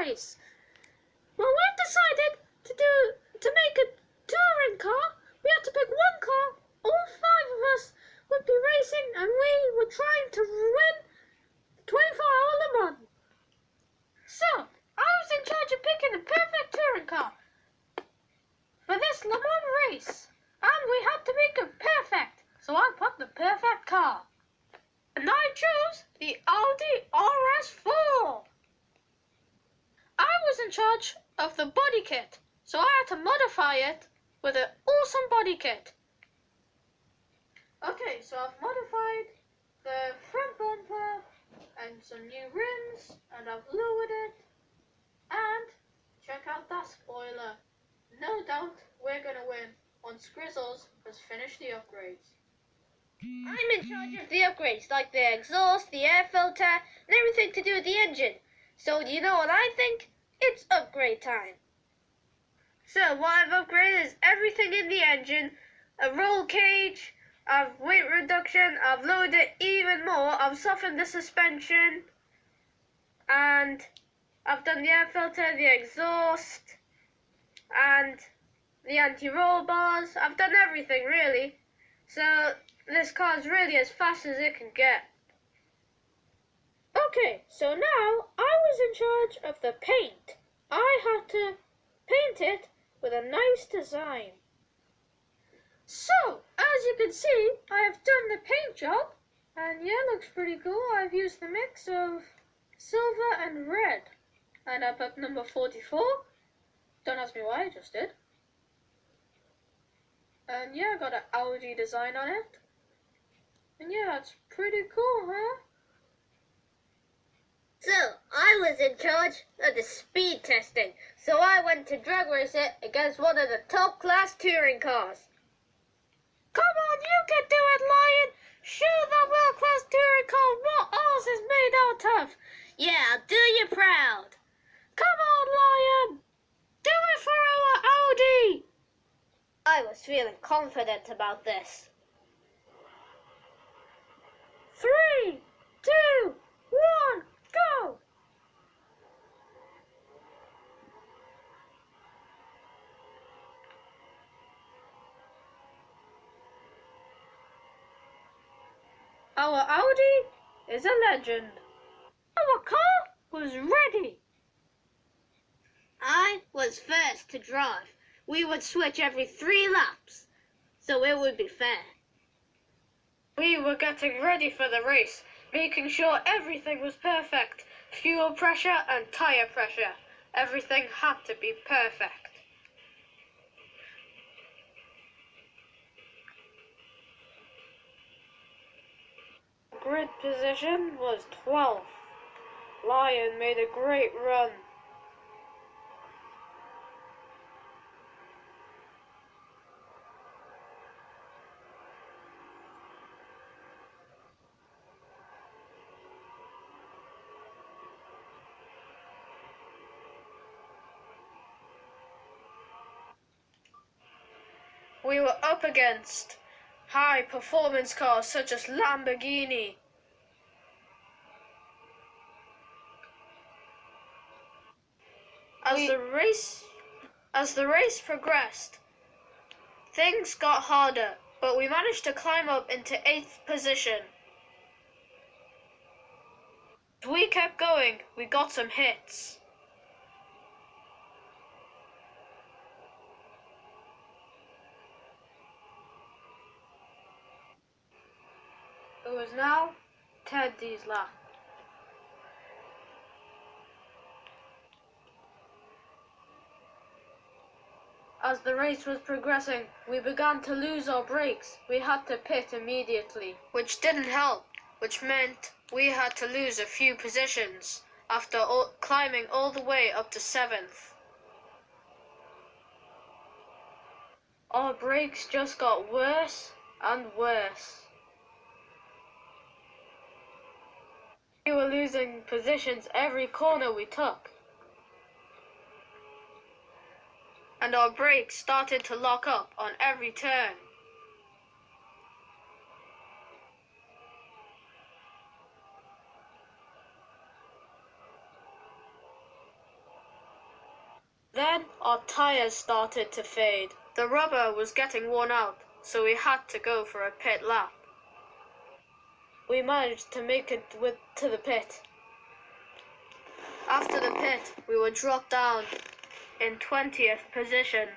race. Well, we've decided to make a touring car. We had to pick one car. All five of us would be racing, and we were trying to win 24-hour Le Mans. So, I was in charge of picking the perfect touring car for this Le Mans race, and we had to make it perfect. So I picked the perfect car, and I chose the Audi RS4. I was in charge of the body kit, so I had to modify it with an awesome body kit. Okay, so I've modified the front bumper and some new rims, and I've lowered it. And check out that spoiler. No doubt we're gonna win once Grizzles has finished the upgrades. I'm in charge of the upgrades, like the exhaust, the air filter, and everything to do with the engine. So do you know what I think? It's upgrade time. So what I've upgraded is everything in the engine, a roll cage, I've weight reduction, I've lowered it even more, I've softened the suspension, and I've done the air filter, the exhaust, and the anti-roll bars. I've done everything really. So this car is really as fast as it can get. Okay, so now I was in charge of the paint. I had to paint it with a nice design. So, as you can see, I have done the paint job, and yeah, looks pretty cool. I've used the mix of silver and red, and I put number 44. Don't ask me why, I just did. And yeah, I got an Audi design on it. And yeah, that's pretty cool, huh? So, I was in charge of the speed testing, so I went to drag race it against one of the top class touring cars. Come on, you can do it, Lion! Show that world-class touring car what ours is made out of! Yeah, I'll do you proud! Come on, Lion! Do it for our Audi! I was feeling confident about this. 3, 2, 1, go! Our Audi is a legend. Our car was ready. I was first to drive. We would switch every 3 laps, so it would be fair. We were getting ready for the race, making sure everything was perfect. Fuel pressure and tire pressure. Everything had to be perfect. Grid position was 12th. Lion made a great run. We were up against high performance cars such as Lamborghini. As the race progressed, things got harder, but we managed to climb up into 8th position. As we kept going, we got some hits. It was now Teddy's lap. As the race was progressing, we began to lose our brakes. We had to pit immediately, which didn't help, which meant we had to lose a few positions after climbing all the way up to 7th. Our brakes just got worse and worse. We were losing positions every corner we took. And our brakes started to lock up on every turn. Then our tires started to fade. The rubber was getting worn out, so we had to go for a pit lap. We managed to make it to the pit. After the pit, we were dropped down in 20th position.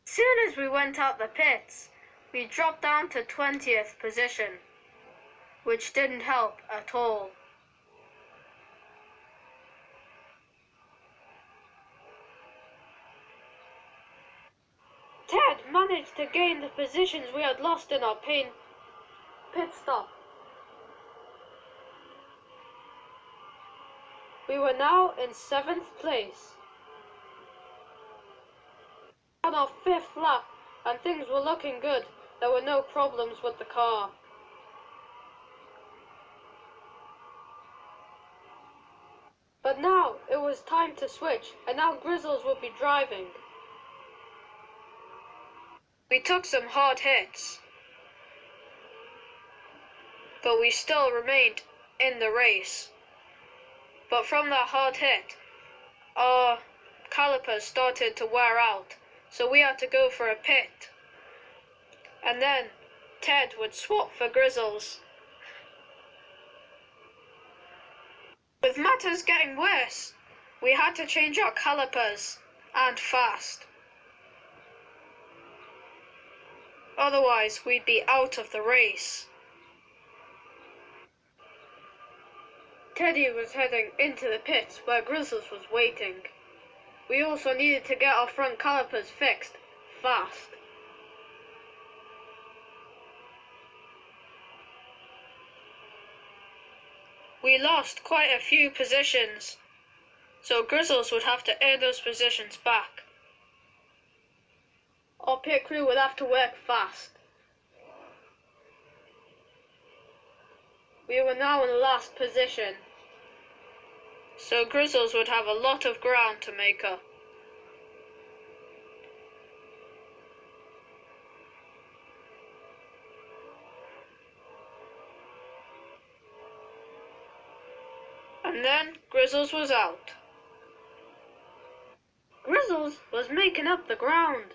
As soon as we went out the pits, we dropped down to 20th position, which didn't help at all. Ted managed to gain the positions we had lost in our pit stop. We were now in 7th place. On our 5th lap, and things were looking good. There were no problems with the car. But now it was time to switch, and now Grizzles would be driving. We took some hard hits, but we still remained in the race. But from that hard hit, our calipers started to wear out, so we had to go for a pit. And then Ted would swap for Grizzles. With matters getting worse, we had to change our calipers, and fast. Otherwise, we'd be out of the race. Teddy was heading into the pits where Grizzles was waiting. We also needed to get our front calipers fixed, fast. We lost quite a few positions, so Grizzles would have to earn those positions back. Our pit crew would have to work fast. We were now in last position, so Grizzles would have a lot of ground to make up. And then Grizzles was out. Grizzles was making up the ground.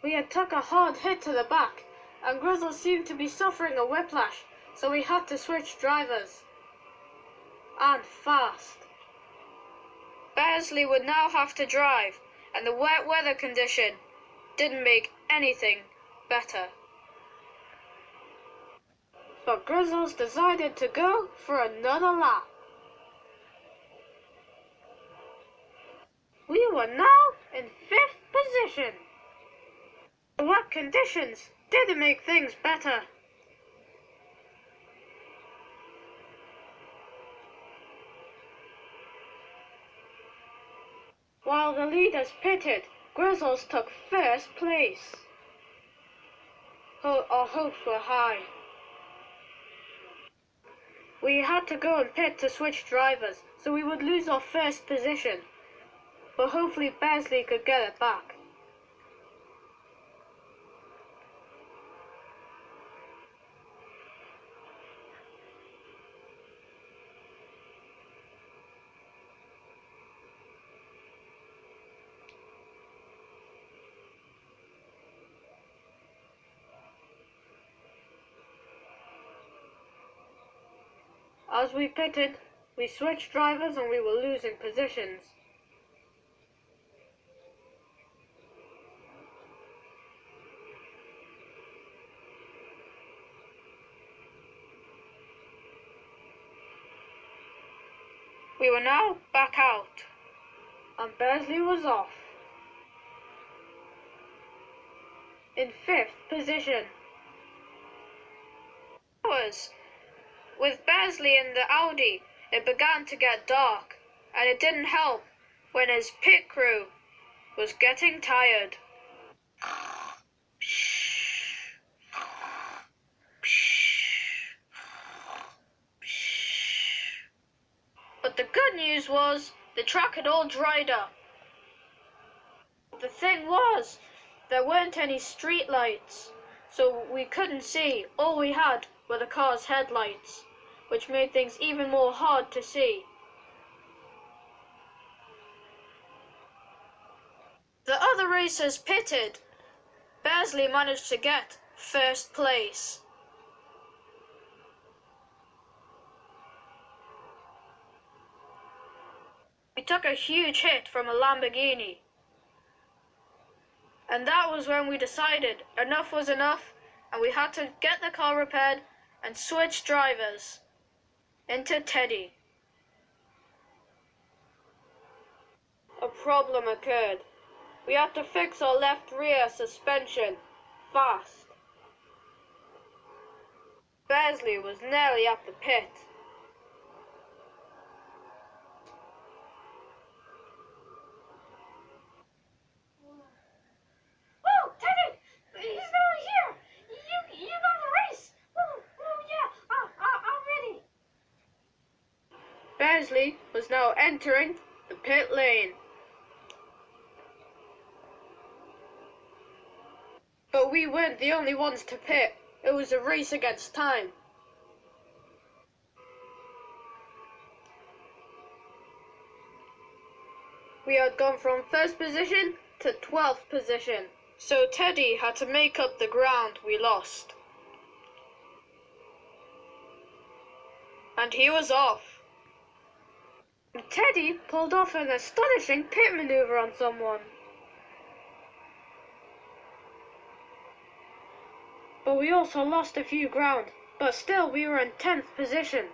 We had took a hard hit to the back, and Grizzles seemed to be suffering a whiplash, so we had to switch drivers. And fast. Bearsley would now have to drive, and the wet weather condition didn't make anything better. But Grizzles decided to go for another lap. We were now in 5th position. The wet conditions didn't make things better. While the leaders pitted, Grizzles took 1st place. Our hopes were high. We had to go and pit to switch drivers, so we would lose our 1st position. But hopefully Bearsley could get it back. As we pitted, we switched drivers and we were losing positions. We were now back out. and Beardsley was off. In 5th position. With Beardsley in the Audi, it began to get dark, and it didn't help when his pit crew was getting tired. But the good news was the track had all dried up. The thing was, there weren't any street lights, so we couldn't see. All we had were the car's headlights, which made things even more hard to see. The other racers pitted. Beardsley managed to get 1st place. We took a huge hit from a Lamborghini. And that was when we decided enough was enough, and we had to get the car repaired and switch drivers into Teddy. A problem occurred. We had to fix our left rear suspension fast. Beardsley was nearly at the pit. Oh, Teddy! He's not here! You got the race! Oh, yeah, I'm ready! Beardsley was now entering the pit lane. But we weren't the only ones to pit. It was a race against time. We had gone from 1st position to 12th position, so Teddy had to make up the ground we lost. And he was off. Teddy pulled off an astonishing pit maneuver on someone. But we also lost a few ground, but still we were in 10th position.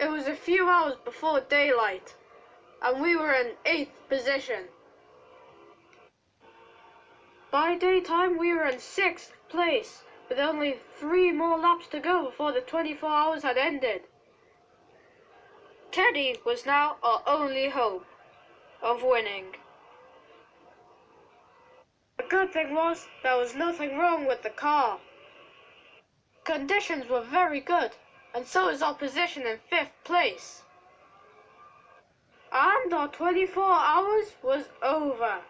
It was a few hours before daylight, and we were in 8th position. By daytime we were in 6th place, with only 3 more laps to go before the 24 hours had ended. Teddy was now our only hope of winning. The good thing was there was nothing wrong with the car. Conditions were very good, and so is our position in 5th place. And our 24 hours was over.